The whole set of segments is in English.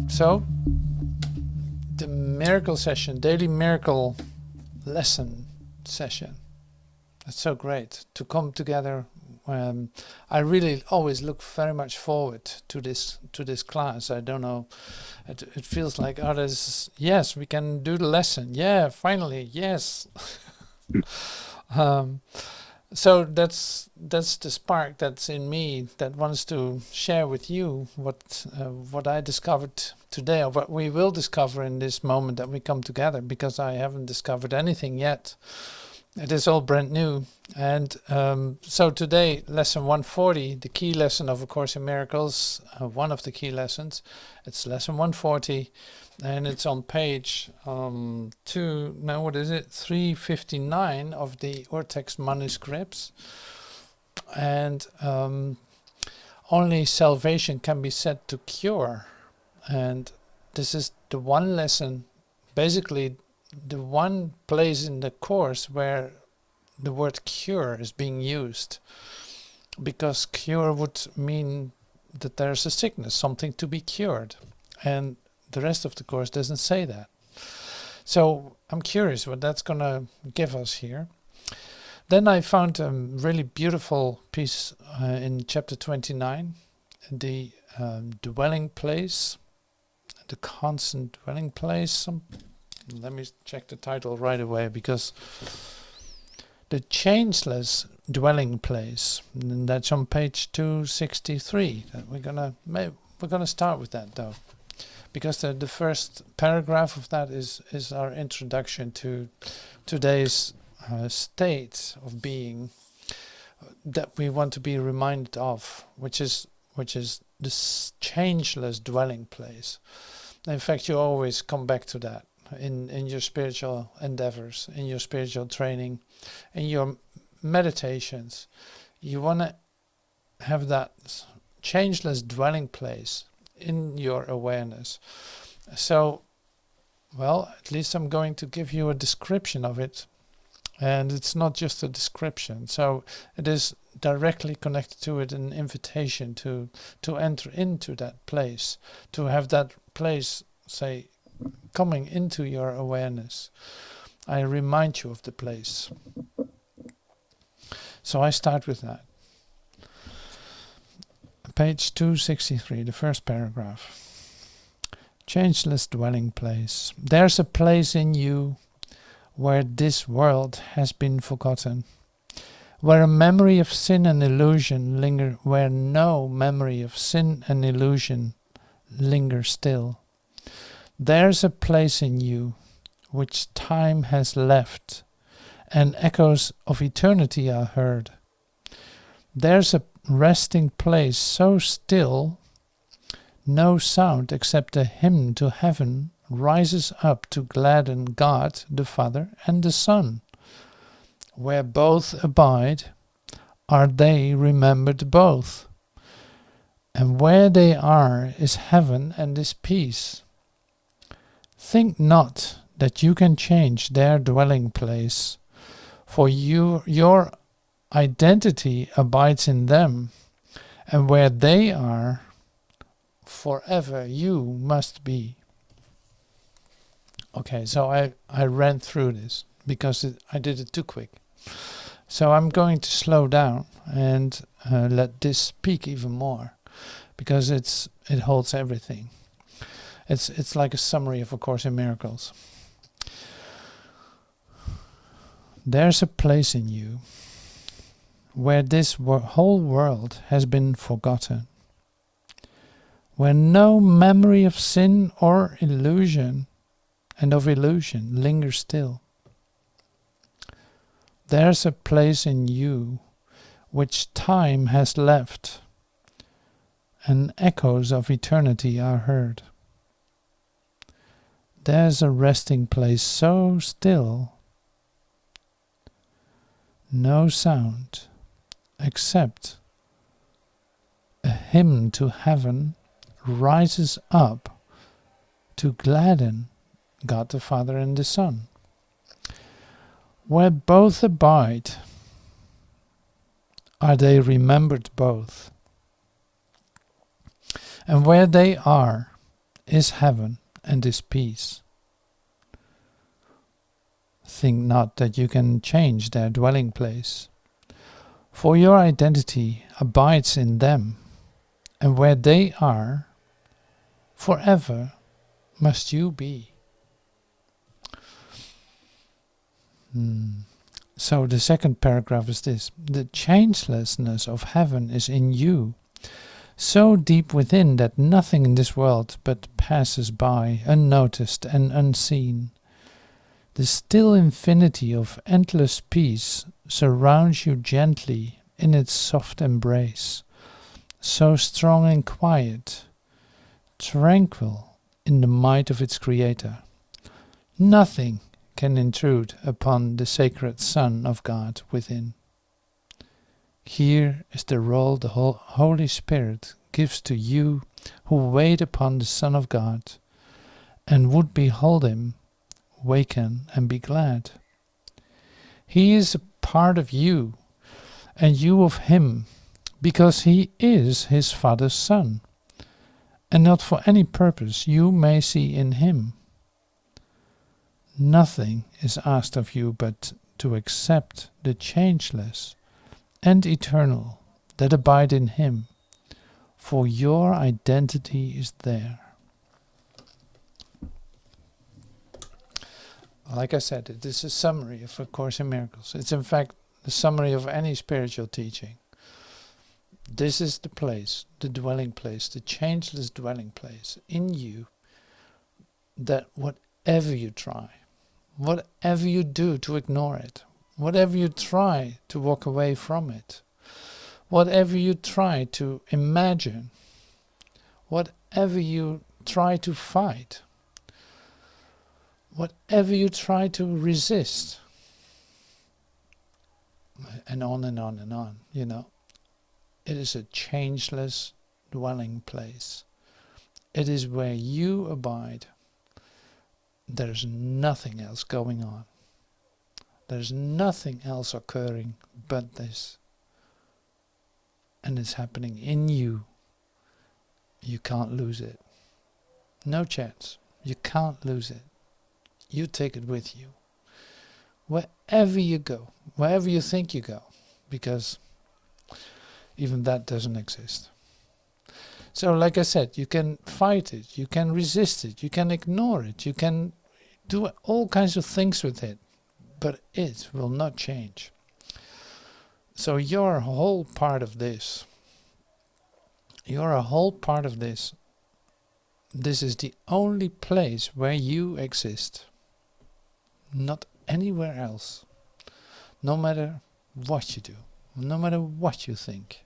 So, the miracle session, daily miracle lesson session. It's so great to come together. I really always look very much forward to this class. I don't know. It feels like others. Yes, we can do the lesson. Yeah, finally, yes. So that's the spark that's in me that wants to share with you what I discovered today, or what we will discover in this moment that we come together, because I haven't discovered anything yet. It is all brand new. And so today, lesson 140, the key lesson of A Course in Miracles, one of the key lessons. It's lesson 140, and it's on page 359 of the Urtext Manuscripts. And only salvation can be said to cure. And this is the one lesson, basically the one place in the course where the word cure is being used, because cure would mean that there's a sickness, something to be cured, and the rest of the course doesn't say that. So I'm curious what that's gonna give us here. Then I found a really beautiful piece in chapter 29, the dwelling place, the constant dwelling place. Let me check the title right away, because the changeless dwelling place, and that's on page 263. We're gonna start with that though, because the first paragraph of that is our introduction to today's state of being that we want to be reminded of, which is this changeless dwelling place. In fact, you always come back to that in your spiritual endeavors, in your spiritual training, in your meditations. You want to have that changeless dwelling place in your awareness. So, well, at least I'm going to give you a description of it. And it's not just a description. So it is directly connected to it, an invitation to enter into that place, to have that place, say, coming into your awareness. I remind you of the place. So I start with that. Page 263, the first paragraph. Changeless dwelling place. There's a place in you where this world has been forgotten, where a memory of sin and illusion linger, where no memory of sin and illusion linger still. There's a place in you which time has left, and echoes of eternity are heard. There's a resting place so still, no sound except a hymn to heaven rises up to gladden God, the Father, and the Son. Where both abide, are they remembered both. And where they are is heaven and is peace. Think not that you can change their dwelling place, for your identity abides in them, and where they are, forever you must be. Okay, so I ran through this because I did it too quick. So I'm going to slow down and let this speak even more, because it holds everything. It's like a summary of A Course in Miracles. There's a place in you where this whole world has been forgotten, where no memory of sin or illusion and of illusion lingers still. There's a place in you which time has left, and echoes of eternity are heard. There's a resting place so still, no sound except a hymn to heaven rises up to gladden God the Father and the Son. Where both abide, are they remembered both. And where they are, is heaven and is peace. Think not that you can change their dwelling place, for your identity abides in them, and where they are, forever must you be. So the second paragraph is this: the changelessness of heaven is in you, so deep within that nothing in this world but passes by, unnoticed and unseen. The still infinity of endless peace surrounds you gently in its soft embrace, so strong and quiet, tranquil in the might of its creator. Nothing can intrude upon the sacred Son of God within. Here is the role the Holy Spirit gives to you who wait upon the Son of God and would behold him, waken and be glad. He is a part of you and you of him, because he is his Father's Son, and not for any purpose you may see in him. Nothing is asked of you but to accept the changeless and eternal that abide in him, for your identity is there. Like I said, it is a summary of A Course in Miracles. It's in fact the summary of any spiritual teaching. This is the place, the dwelling place, the changeless dwelling place in you, that whatever you try, whatever you do to ignore it, whatever you try to walk away from it, whatever you try to imagine, whatever you try to fight, whatever you try to resist, and on and on and on, it is a changeless dwelling place. It is where you abide. There's nothing else going on. There's nothing else occurring but this. And it's happening in you. You can't lose it. No chance. You can't lose it. You take it with you. Wherever you go, wherever you think you go, because even that doesn't exist. So like I said, you can fight it, you can resist it, you can ignore it, you can do all kinds of things with it, but it will not change. So you're a whole part of this. You're a whole part of this. This is the only place where you exist. Not anywhere else. No matter what you do, no matter what you think.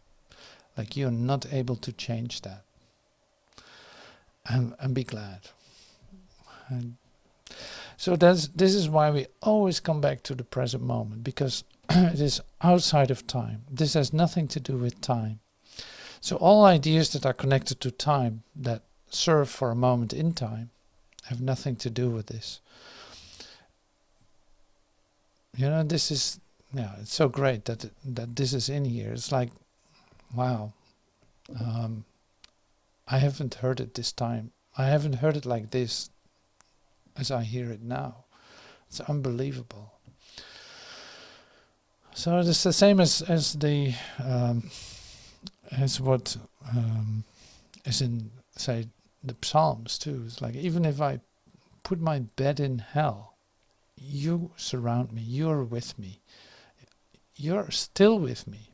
Like, you're not able to change that. And be glad. And so this is why we always come back to the present moment, because it is outside of time. This has nothing to do with time. So all ideas that are connected to time, that serve for a moment in time, have nothing to do with this. This is, it's so great that this is in here. It's like, wow, I haven't heard it this time. I haven't heard it like this as I hear it now. It's unbelievable. So it's the same as what is in, say, the Psalms too. It's like, even if I put my bed in hell, you surround me, you're with me, you're still with me.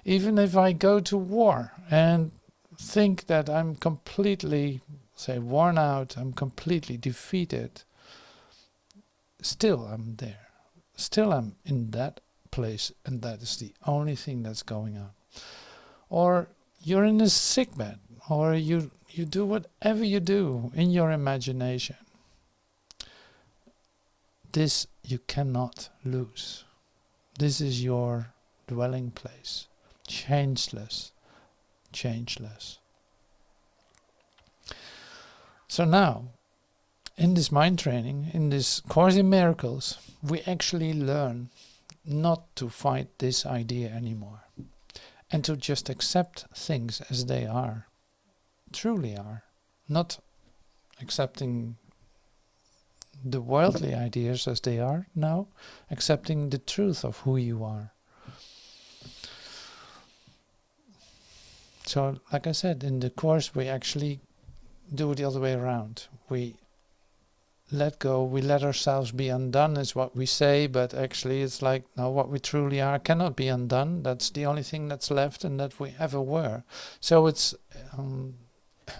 Even if I go to war and think that I'm completely, say, worn out, I'm completely defeated, still I'm there. Still I'm in that place, and that is the only thing that's going on. Or you're in a sick bed, or you do whatever you do in your imagination. This you cannot lose. This is your dwelling place. Changeless. Changeless. So now, in this mind training, in this Course in Miracles, we actually learn not to fight this idea anymore, and to just accept things as they are, truly are, not accepting the worldly ideas as they are? No, accepting the truth of who you are. So, like I said, in the course we actually do it the other way around. We let go, we let ourselves be undone is what we say, but actually it's like, no, what we truly are cannot be undone. That's the only thing that's left and that we ever were. So it's,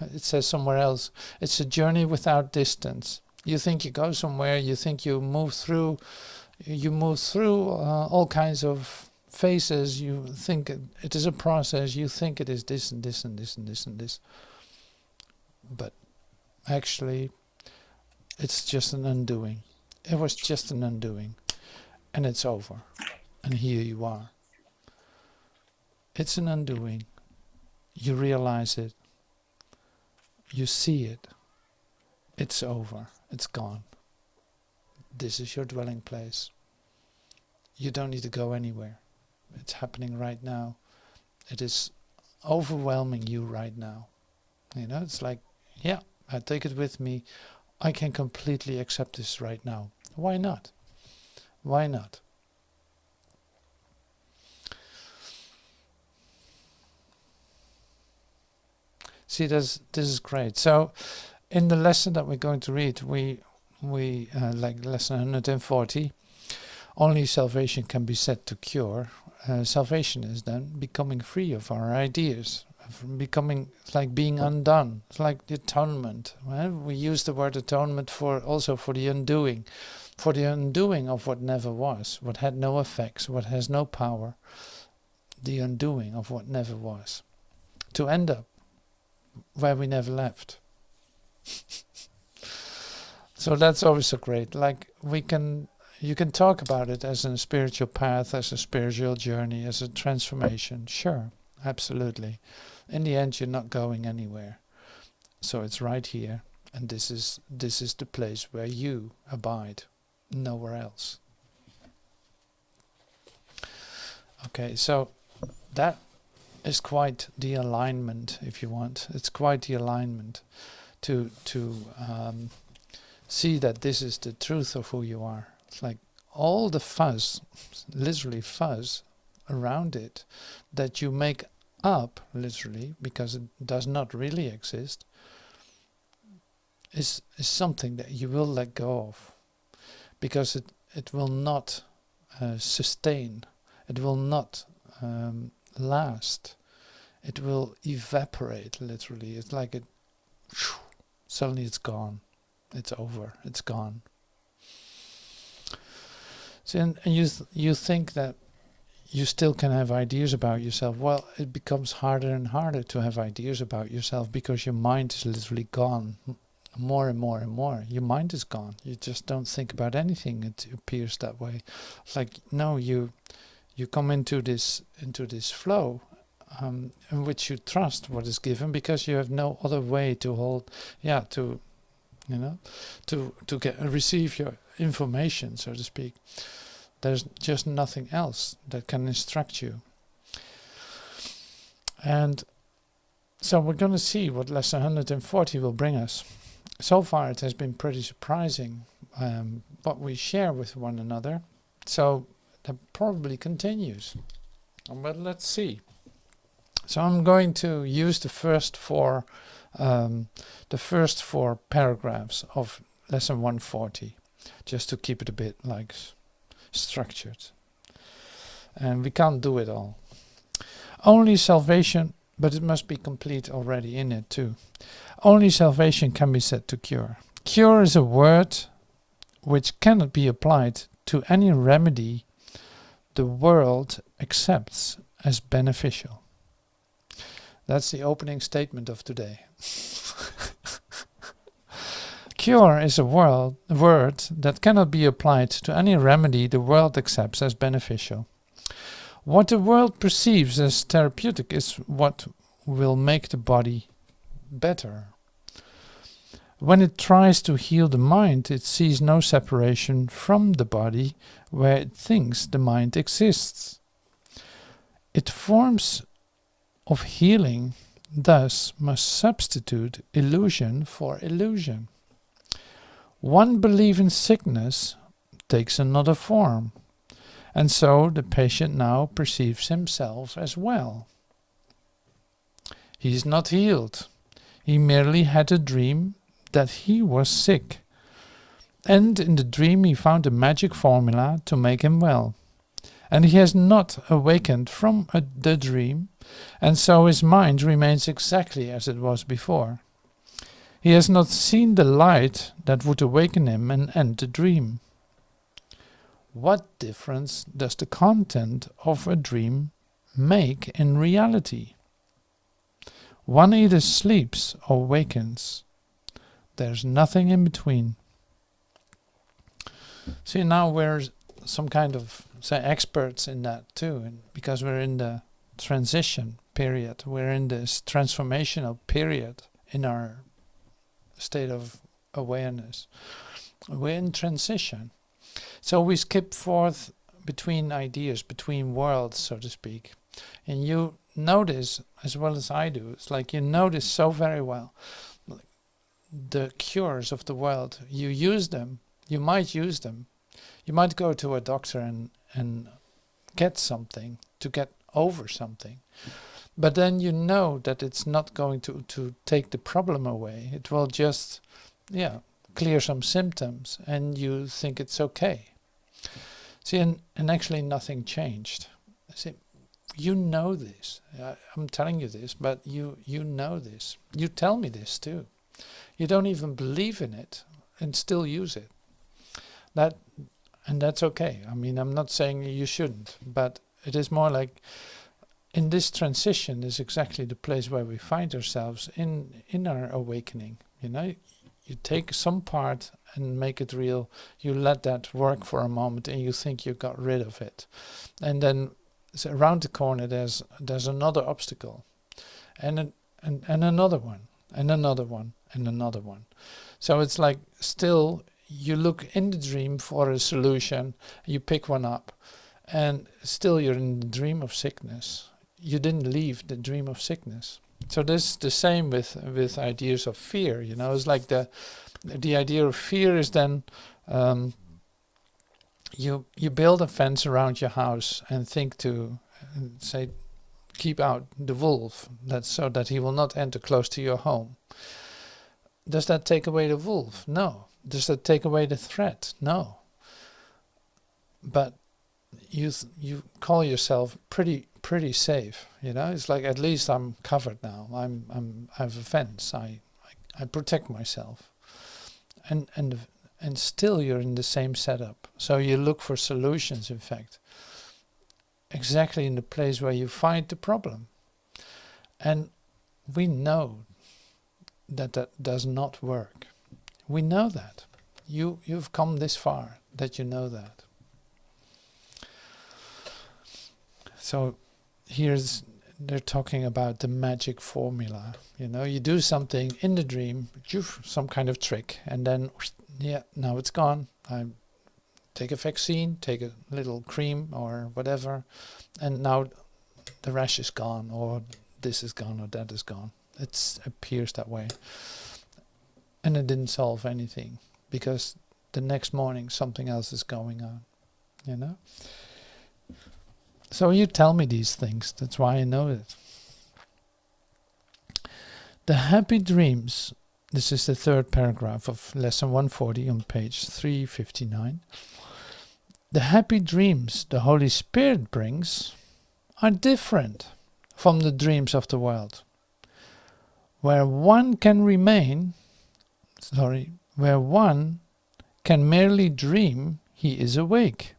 it says somewhere else, it's a journey without distance. You think you go somewhere, you think you move through all kinds of phases, you think it is a process, you think it is this and this and this and this and this. But actually, it's just an undoing. It was just an undoing. And it's over. And here you are. It's an undoing. You realize it. You see it. It's over. It's gone. This is your dwelling place. You don't need to go anywhere. It's happening right now. It is overwhelming you right now. You know, it's like, yeah, I take it with me. I can completely accept this right now. Why not? Why not? See, this is great. So, in the lesson that we're going to read, we like lesson 140, only salvation can be said to cure. Salvation is then becoming free of our ideas, from becoming like being undone. It's like the atonement. Right? We use the word atonement for also for the undoing of what never was, what had no effects, what has no power. The undoing of what never was, to end up where we never left. So that's always so great. Like you can talk about it as a spiritual path, as a spiritual journey, as a transformation. Sure, absolutely. In the end, you're not going anywhere. So it's right here, and this is the place where you abide, nowhere else. Okay, so that is quite the alignment, if you want. It's quite the alignment to see that this is the truth of who you are. It's like all the fuzz, literally fuzz, around it that you make up, literally, because it does not really exist, is something that you will let go of, because it will not sustain, it will not last, it will evaporate, literally. It's like suddenly it's gone, it's over, it's gone. So, and you think that you still can have ideas about yourself. Well, it becomes harder and harder to have ideas about yourself because your mind is literally gone. More and more and more. Your mind is gone. You just don't think about anything. It appears that way. Like, no, you come into this flow in which you trust what is given, because you have no other way to hold, to receive your information, so to speak. There's just nothing else that can instruct you. And so we're going to see what lesson 140 will bring us. So far it has been pretty surprising what we share with one another. So that probably continues. But let's see. So I'm going to use the first four paragraphs of lesson 140, just to keep it a bit like structured. And we can't do it all. Only salvation, but it must be complete already in it too. Only salvation can be said to cure. Cure is a word which cannot be applied to any remedy the world accepts as beneficial. That's the opening statement of today. Cure is a word that cannot be applied to any remedy the world accepts as beneficial. What the world perceives as therapeutic is what will make the body better. When it tries to heal the mind, it sees no separation from the body where it thinks the mind exists. Its forms of healing thus must substitute illusion for illusion. One belief in sickness takes another form, and so the patient now perceives himself as well. He is not healed. He merely had a dream that he was sick, and in the dream he found a magic formula to make him well. And he has not awakened from the dream, and so his mind remains exactly as it was before. He has not seen the light that would awaken him and end the dream. What difference does the content of a dream make in reality? One either sleeps or wakens. There's nothing in between. See, now we're some kind of, say, experts in that too, and because we're in the transition period, we're in this transformational period in our state of awareness. We're in transition. So we skip forth between ideas, between worlds, so to speak. And you notice, as well as I do, it's like you notice so very well the cures of the world. You use them. You might use them. You might go to a doctor and get something, to get over something. But then you know that it's not going to take the problem away. It will just, clear some symptoms, and you think it's okay. See, and actually nothing changed. See, you know this. I'm telling you this, but you know this. You tell me this too. You don't even believe in it and still use it. And that's okay. I mean, I'm not saying you shouldn't, but it is more like in this transition is exactly the place where we find ourselves in our awakening. You know, you take some part and make it real. You let that work for a moment, and you think you got rid of it, and then around the corner there's another obstacle, and another one, and another one, and another one. So it's like still you look in the dream for a solution, you pick one up, and still you're in the dream of sickness. You didn't leave the dream of sickness. So this is the same with ideas of fear. You know, it's like the idea of fear is then you build a fence around your house and think to say keep out the wolf, that's so that he will not enter close to your home. Does that take away the wolf? No. Does that take away the threat? No. But you call yourself pretty safe, you know. It's like at least I'm covered now. I have a fence. I protect myself, and still you're in the same setup. So you look for solutions. In fact, exactly in the place where you find the problem, and we know that does not work. We know that. You've come this far that you know that. So they're talking about the magic formula. You know, you do something in the dream, some kind of trick, and then now it's gone. I take a vaccine, take a little cream or whatever, and now the rash is gone, or this is gone, or that is gone. It appears that way. And it didn't solve anything, because the next morning something else is going on, you know. So you tell me these things, that's why I know it. The happy dreams, this is the third paragraph of lesson 140 on page 359. The happy dreams the Holy Spirit brings are different from the dreams of the world, where one can merely dream he is awake.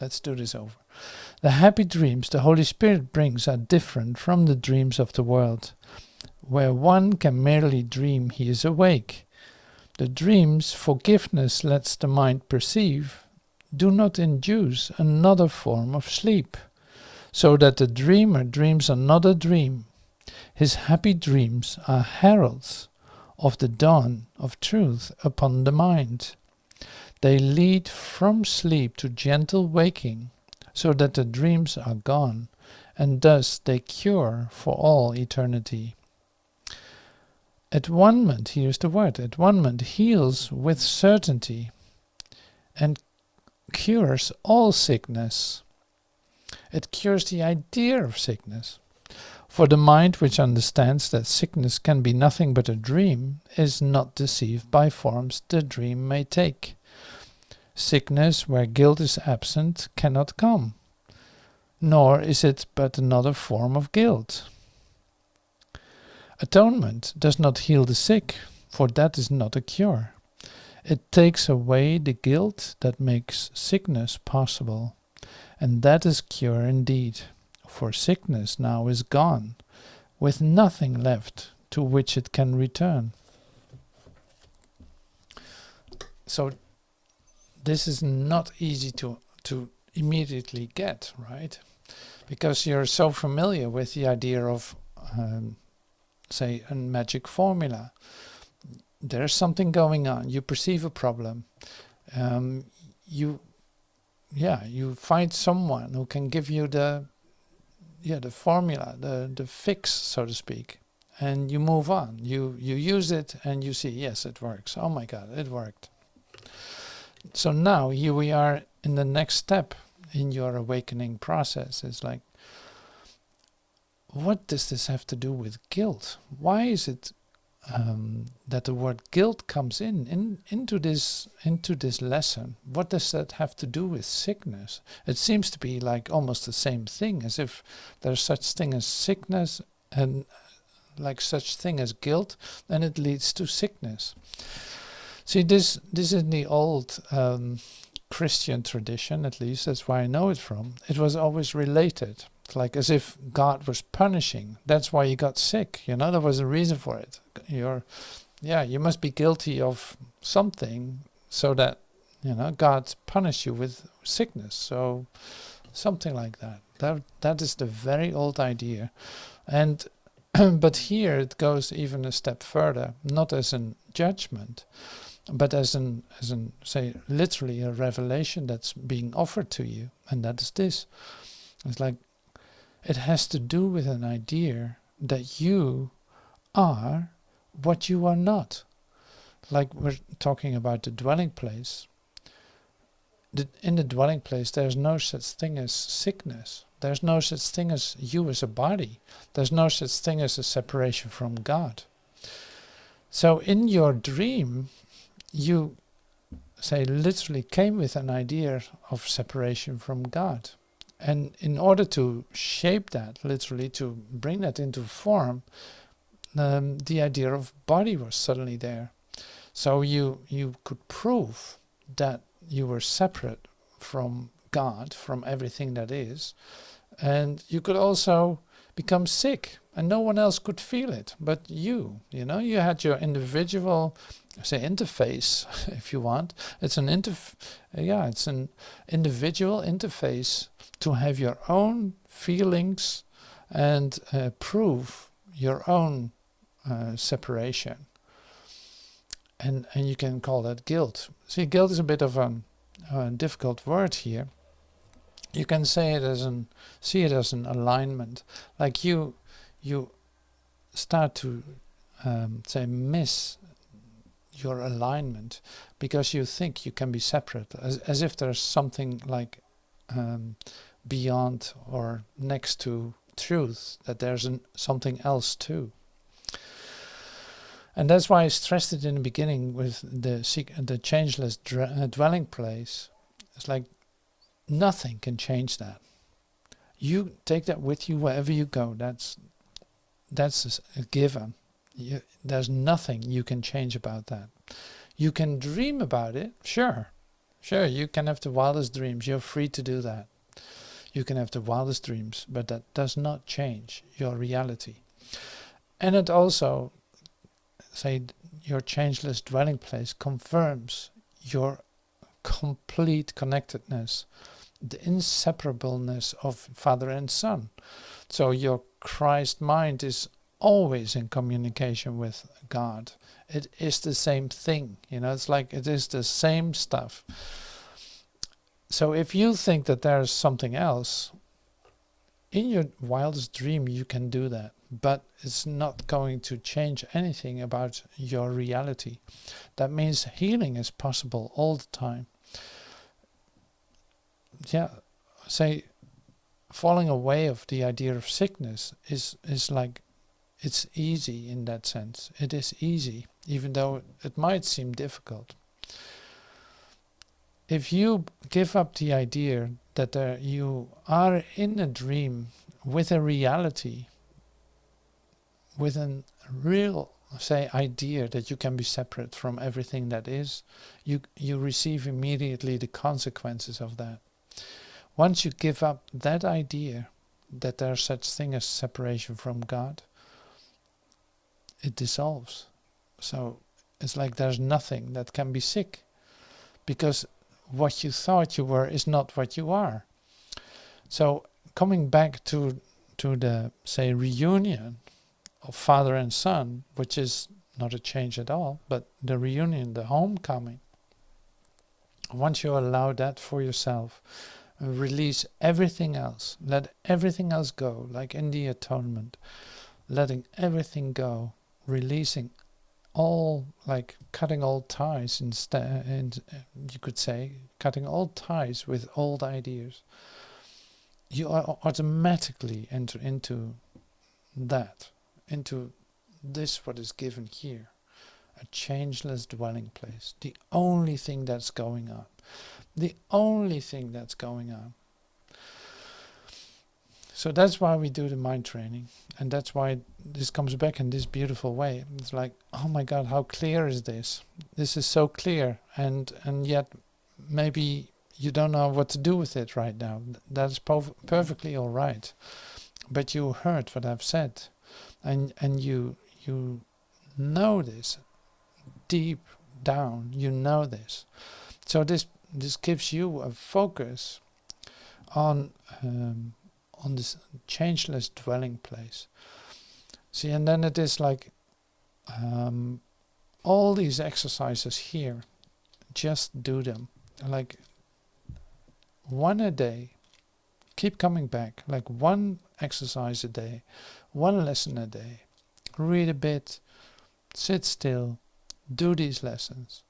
Let's do this over. The happy dreams the Holy Spirit brings are different from the dreams of the world, where one can merely dream he is awake. The dreams forgiveness lets the mind perceive do not induce another form of sleep, so that the dreamer dreams another dream. His happy dreams are heralds of the dawn of truth upon the mind. They lead from sleep to gentle waking, so that the dreams are gone, and thus they cure for all eternity. at one moment, here's the word, at one moment heals with certainty and cures all sickness. It cures the idea of sickness. For the mind which understands that sickness can be nothing but a dream is not deceived by forms the dream may take. Sickness where guilt is absent cannot come, nor is it but another form of guilt. Atonement does not heal the sick, for that is not a cure. It takes away the guilt that makes sickness possible, and that is cure indeed, for sickness now is gone, with nothing left to which it can return. So this is not easy to immediately get, right? Because you're so familiar with the idea of say a magic formula. There's something going on. You perceive a problem. You find someone who can give you the formula, the fix, so to speak, and you move on. You use it and you see, yes, it works. Oh my God, it worked. So now here we are in the next step in your awakening process. It's like, what does this have to do with guilt? Why is it that the word guilt comes into this lesson? What does that have to do with sickness? It seems to be like almost the same thing, as if there's such thing as sickness and like such thing as guilt, then it leads to sickness. See, this is in the old Christian tradition, at least that's where I know it from. It was always related. It's like as if God was punishing. That's why you got sick. There was a reason for it. You must be guilty of something so that, God punished you with sickness. So something like that. That is the very old idea. And but here it goes even a step further, not as a judgment, but as an say literally a revelation that's being offered to you, and that is this. It's like it has to do with an idea that you are what you are not. Like we're talking about the dwelling place. In the dwelling place there's no such thing as sickness. There's no such thing as you as a body. There's no such thing as a separation from God. So in your dream, you say literally came with an idea of separation from God. And in order to shape that, literally to bring that into form, the idea of body was suddenly there. So you could prove that you were separate from God, from everything that is. And you could also become sick, and no one else could feel it but you. You had your individual, say, interface, if you want. It's an it's an individual interface to have your own feelings and prove your own separation. And you can call that guilt. See, guilt is a bit of a difficult word here. You can see it as an alignment. Like you start to say miss your alignment because you think you can be separate, as if there's something like beyond or next to truth, that there's something else too. And that's why I stressed it in the beginning with the changeless dwelling place. It's like nothing can change that. You take that with you wherever you go. That's a given. There's nothing you can change about that. You can dream about it, sure, you can have the wildest dreams. You're free to do that. You can have the wildest dreams, but that does not change your reality. And it also, say, your changeless dwelling place confirms your complete connectedness, the inseparableness of Father and Son. So your Christ mind is always in communication with God. It is the same thing, it's like it is the same stuff. So if you think that there's something else, in your wildest dream you can do that, but it's not going to change anything about your reality. That means healing is possible all the time. Yeah, say falling away of the idea of sickness is like, it's easy in that sense. It is easy, even though it might seem difficult. If you give up the idea that you are in a dream with a reality, with a real, say, idea that you can be separate from everything that is, you receive immediately the consequences of that. Once you give up that idea that there's such thing as separation from God, it dissolves. So it's like there's nothing that can be sick, because what you thought you were is not what you are. So coming back to the, say, reunion of father and son, which is not a change at all, but the reunion, the homecoming, once you allow that for yourself, release everything else, let everything else go, like in the atonement, letting everything go, releasing all, like cutting all ties, instead, and you could say cutting all ties with old ideas, you automatically enter into that, into this what is given here, a changeless dwelling place, the only thing that's going on. The only thing that's going on. So that's why we do the mind training, and that's why this comes back in this beautiful way. It's like, oh my God, how clear is this? This is so clear, and yet maybe you don't know what to do with it right now. That's perfectly all right. But you heard what I've said, and you know this deep down. You know this. So this gives you a focus on this changeless dwelling place. See, and then it is like all these exercises here, just do them. Like one a day, keep coming back, like one exercise a day, one lesson a day. Read a bit, sit still, do these lessons.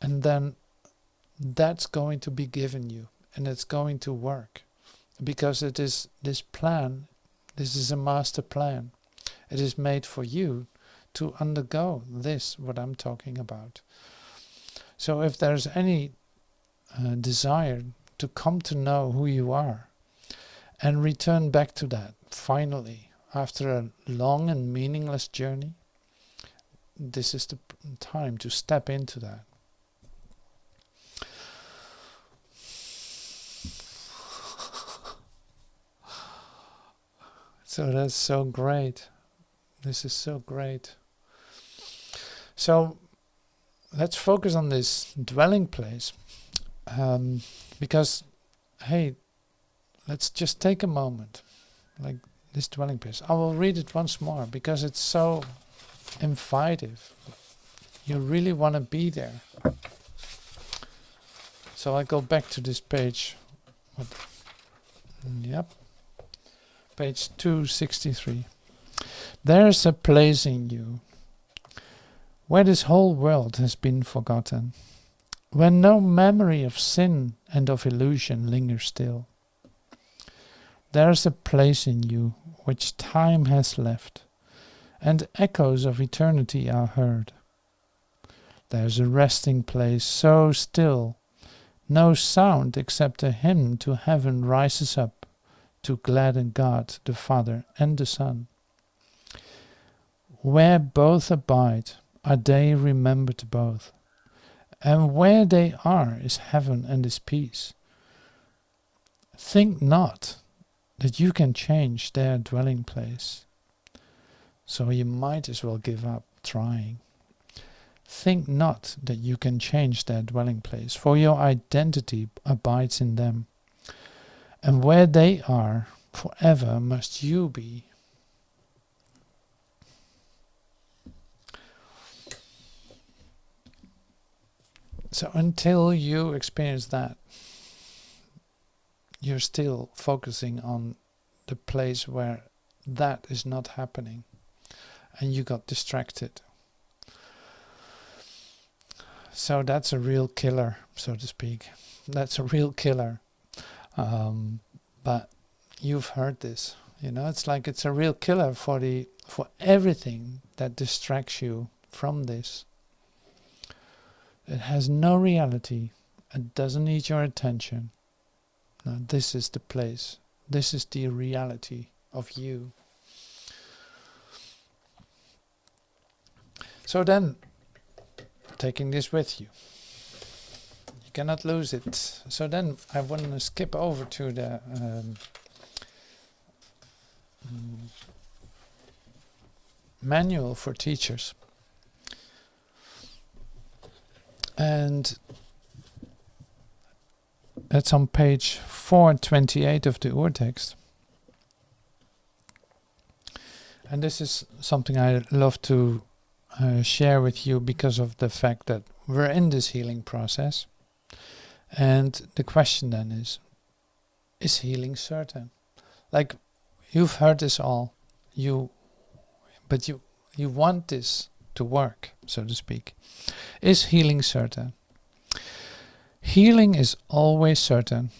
And then that's going to be given you, and it's going to work, because it is this plan. This is a master plan. It is made for you to undergo this, what I'm talking about. So if there's any desire to come to know who you are and return back to that, finally, after a long and meaningless journey, this is the time to step into that. So that's so great. This is so great. So let's focus on this dwelling place. Because, hey, let's just take a moment. Like this dwelling place. I will read it once more because it's so invitive. You really want to be there. So I go back to this page. Yep. Page 263. There's a place in you where this whole world has been forgotten, where no memory of sin and of illusion lingers still. There's a place in you which time has left, and echoes of eternity are heard. There's a resting place so still, no sound except a hymn to heaven rises up to gladden God, the Father and the Son. Where both abide, are they remembered both, and where they are is heaven and is peace. Think not that you can change their dwelling place, so you might as well give up trying. Think not that you can change their dwelling place, for your identity abides in them, and where they are, forever must you be. So until you experience that, you're still focusing on the place where that is not happening. And you got distracted. So that's a real killer, so to speak. That's a real killer. But you've heard this. It's like it's a real killer for everything that distracts you from this. It has no reality. It doesn't need your attention. No, this is the place. This is the reality of you. So then, taking this with you. You cannot lose it. So then I want to skip over to the manual for teachers. And that's on page 428 of the Urtext. And this is something I love to share with you because of the fact that we're in this healing process. And the question then is healing certain? Like, you've heard this all, but you want this to work, so to speak. Is healing certain? Healing is always certain.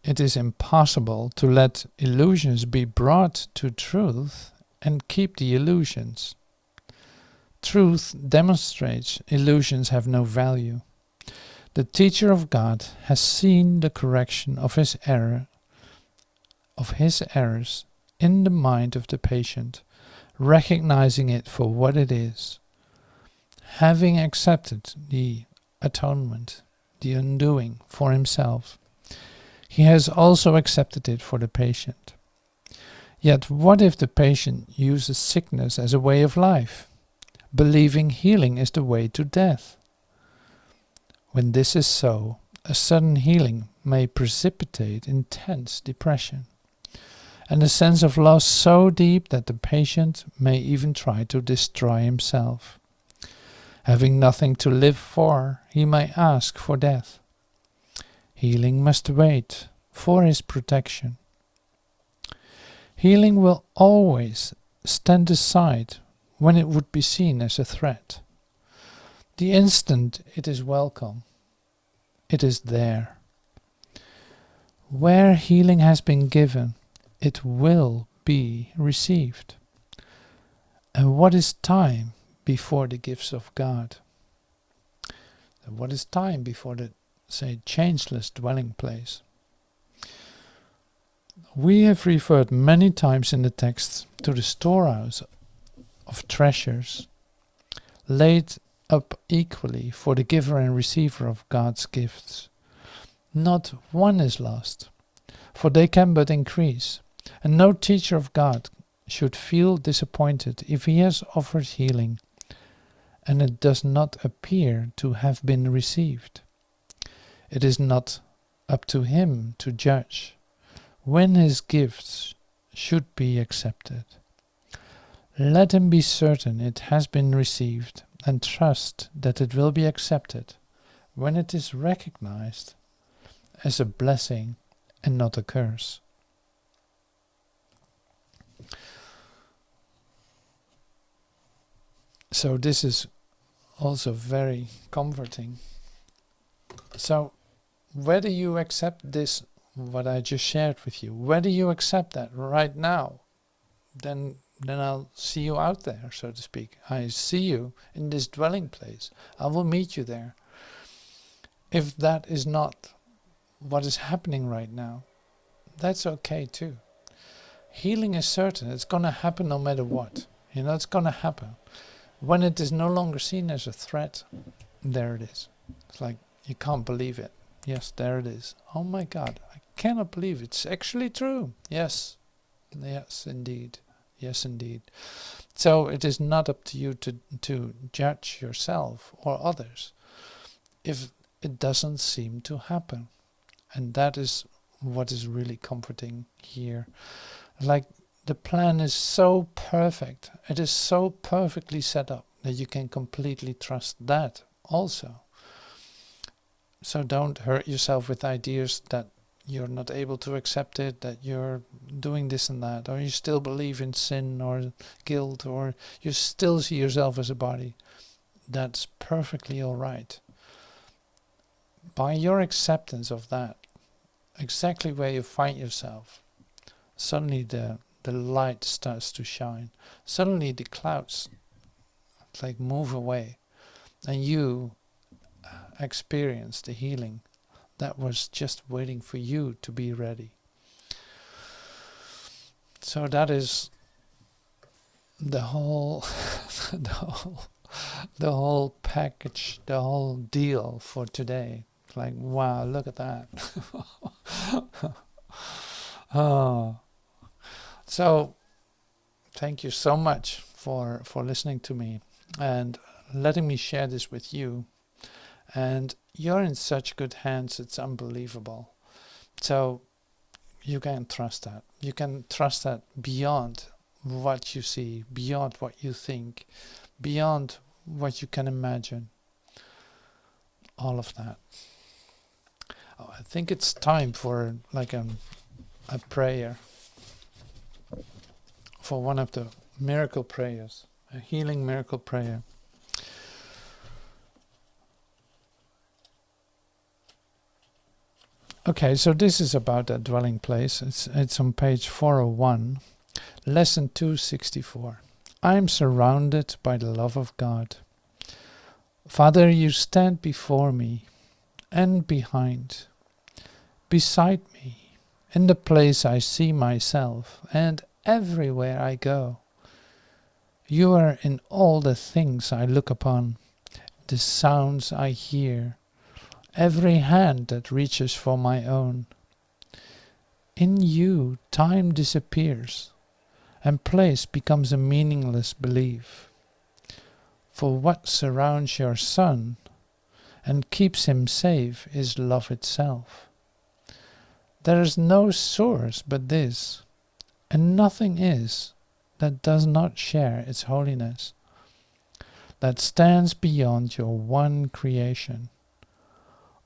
It is impossible to let illusions be brought to truth and keep the illusions. Truth demonstrates illusions have no value. The teacher of God has seen the correction of his errors in the mind of the patient, recognizing it for what it is. Having accepted the atonement, the undoing for himself, he has also accepted it for the patient. Yet what if the patient uses sickness as a way of life, believing healing is the way to death? When this is so, a sudden healing may precipitate intense depression, and a sense of loss so deep that the patient may even try to destroy himself. Having nothing to live for, he may ask for death. Healing must wait for his protection. Healing will always stand aside when it would be seen as a threat. The instant it is welcome, it is there. Where healing has been given, it will be received. And what is time before the gifts of God? And what is time before the, changeless dwelling place? We have referred many times in the text to the storehouse of treasures laid up equally for the giver and receiver of God's gifts. Not one is lost, for they can but increase, and no teacher of God should feel disappointed if he has offered healing and it does not appear to have been received. It is not up to him to judge when his gifts should be accepted. Let him be certain it has been received and trust that it will be accepted when it is recognized as a blessing and not a curse. So this is also very comforting. So whether you accept this, what I just shared with you, whether you accept that right now, then I'll see you out there, so to speak. I see you in this dwelling place. I will meet you there. If that is not what is happening right now, that's okay too. Healing is certain. It's going to happen no matter what. It's going to happen. When it is no longer seen as a threat, there it is. It's like, you can't believe it. Yes, there it is. Oh my God, I cannot believe it's actually true. Yes, indeed. Yes, indeed. So it is not up to you to judge yourself or others if it doesn't seem to happen. And that is what is really comforting here. Like, the plan is so perfect. It is so perfectly set up that you can completely trust that also. So don't hurt yourself with ideas that you're not able to accept it, that you're doing this and that, or you still believe in sin or guilt, or you still see yourself as a body, that's perfectly all right. By your acceptance of that, exactly where you find yourself, suddenly the light starts to shine. Suddenly the clouds like move away, and you experience the healing that was just waiting for you to be ready. So that is the whole the whole package, the whole deal for today. Like, wow, look at that. Oh. So thank you so much for listening to me and letting me share this with you. And you're in such good hands, it's unbelievable. So you can trust that. You can trust that beyond what you see, beyond what you think, beyond what you can imagine. All of that. Oh, I think it's time for like a prayer. For one of the miracle prayers, a healing miracle prayer. Okay, so this is about that dwelling place. It's on page 401, lesson 264. I am surrounded by the love of God. Father, you stand before me and behind, beside me, in the place I see myself and everywhere I go. You are in all the things I look upon, the sounds I hear, every hand that reaches for my own. In you, time disappears, and place becomes a meaningless belief. For what surrounds your Son and keeps him safe is love itself. There is no source but this, and nothing is that does not share its holiness, that stands beyond your one creation,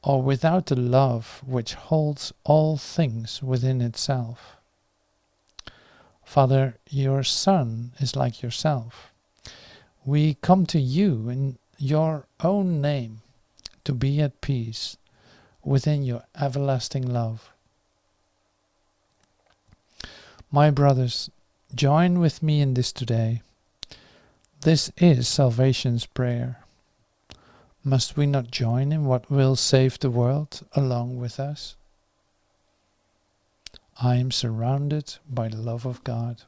or without the love which holds all things within itself. Father, your Son is like yourself. We come to you in your own name to be at peace within your everlasting love. My brothers, join with me in this today. This is salvation's prayer. Must we not join in what will save the world along with us? I am surrounded by the love of God.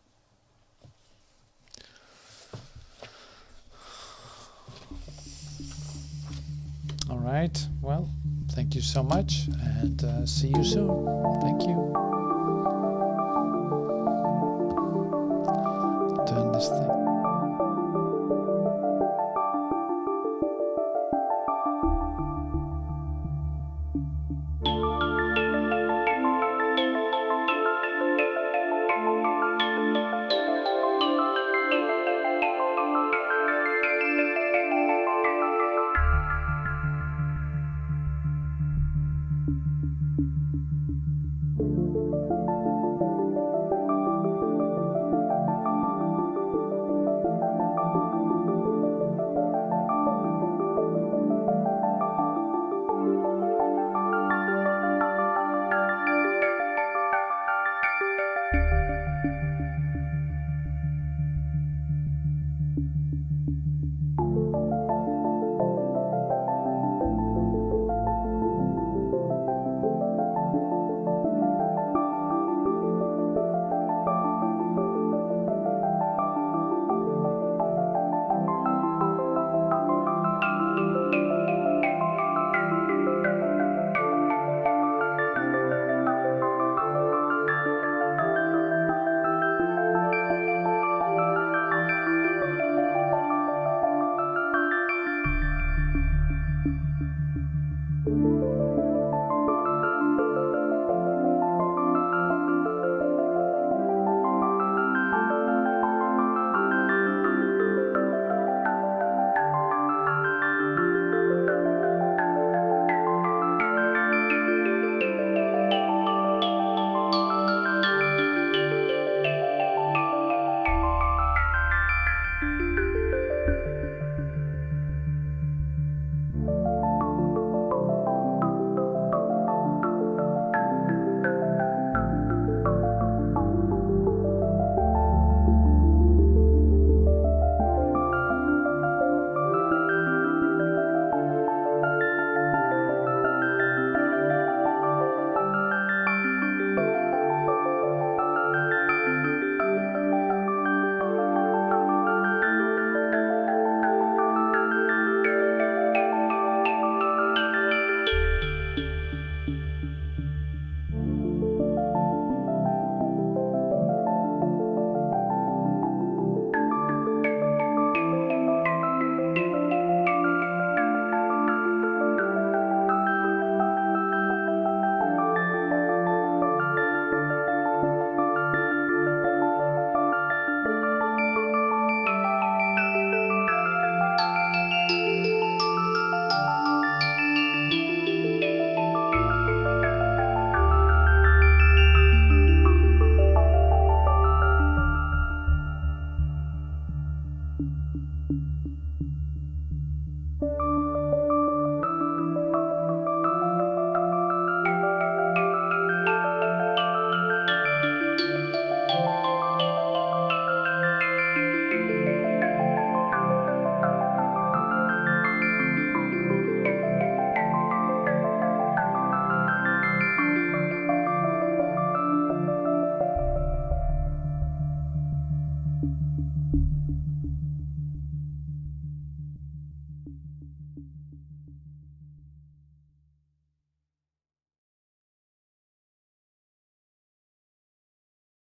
All right, well, thank you so much, and see you soon. Thank you. Turn this thing.